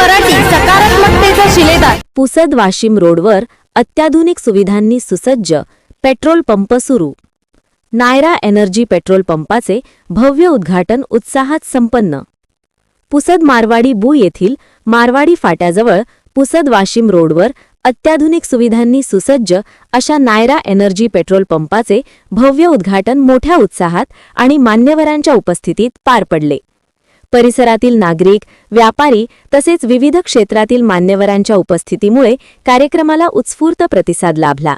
मराठी सकारात्मकतेचा शिलेदार। पुसद वाशिम रोडवर अत्याधुनिक सुविधांनी सुसज्ज पेट्रोल पंप सुरू। नायरा एनर्जी पेट्रोल पंपाचे भव्य उद्घाटन उत्साहात संपन्न। पुसद मारवाडी बु येथील मारवाडी फाट्याजवळ पुसद वाशिम रोडवर अत्याधुनिक सुविधांनी सुसज्ज अशा नायरा एनर्जी पेट्रोल पंपाचे भव्य उद्घाटन मोठ्या उत्साहात आणि मान्यवरांच्या उपस्थितीत पार पडले। परिसरातील नागरिक, व्यापारी तसेच विविध क्षेत्रातील मान्यवरांच्या उपस्थितीमुळे कार्यक्रमाला उत्स्फूर्त प्रतिसाद लाभला।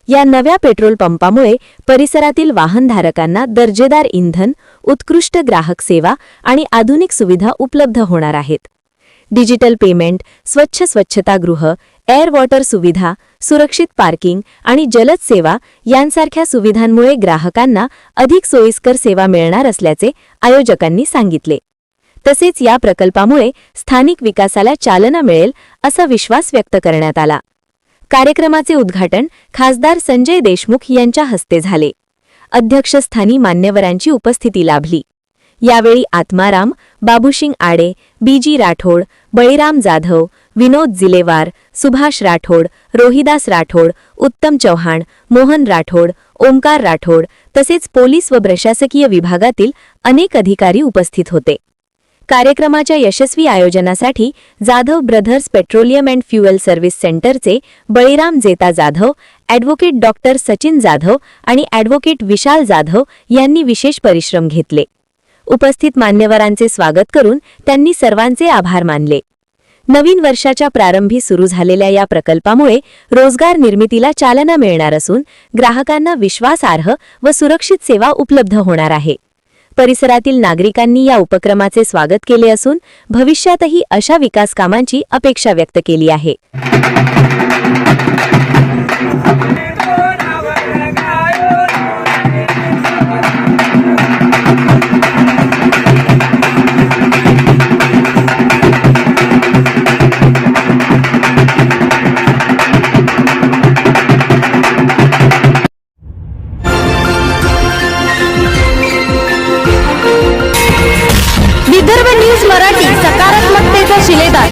या नव्या पेट्रोल पंपामुळे परिसरातील वाहनधारकांना दर्जेदार इंधन, उत्कृष्ट ग्राहक सेवा आणि आधुनिक सुविधा उपलब्ध होणार आहेत। डिजिटल पेमेंट, स्वच्छतागृह, एअर वॉटर सुविधा, सुरक्षित पार्किंग आणि जलद सेवा यांसारख्या सुविधांमुळे ग्राहकांना अधिक सोयीस्कर सेवा मिळणार असल्याचे आयोजकांनी सांगितले। तसेच या प्रकल्पामुळे स्थानिक विकासाला चालना मिळेल असा विश्वास व्यक्त करण्यात आला। कार्यक्रमाचे उद्घाटन खासदार संजय देशमुख यांच्या हस्ते झाले। अध्यक्षस्थानी मान्यवरांची उपस्थिती लाभली। यावेळी आत्माराम, बाबूसिंग आडे, बीजी राठोड, बळीराम जाधव, विनोद जिलेवार, सुभाष राठोड, रोहिदास राठोड, उत्तम चौहान, मोहन राठोड, ओमकार राठोड तसेच पोलीस व प्रशासकीय विभागातील अनेक अधिकारी उपस्थित होते। कार्यक्रमाच्या यशस्वी आयोजनासाठी Jadhav brothers petroleum and fuel service सेंटरचे बळीराम जेता जाधव, ॲडव्होकेट डॉक्टर सचिन जाधव आणि ॲडव्होकेट विशाल जाधव यांनी विशेष परिश्रम घेतले। उपस्थित मान्यवरांचे स्वागत करून त्यांनी सर्वांचे आभार मानले। नवीन वर्षाच्या प्रारंभी सुरू झालेल्या या प्रकल्पामुळे रोजगार निर्मितीला चालना मिळणार असून ग्राहकांना विश्वासार्ह व सुरक्षित सेवा उपलब्ध होणार आहे। परिसरातील नागरिकांनी या उपक्रमाचे स्वागत केले असून भविष्यातही अशा विकास कामांची अपेक्षा व्यक्त केली आहे।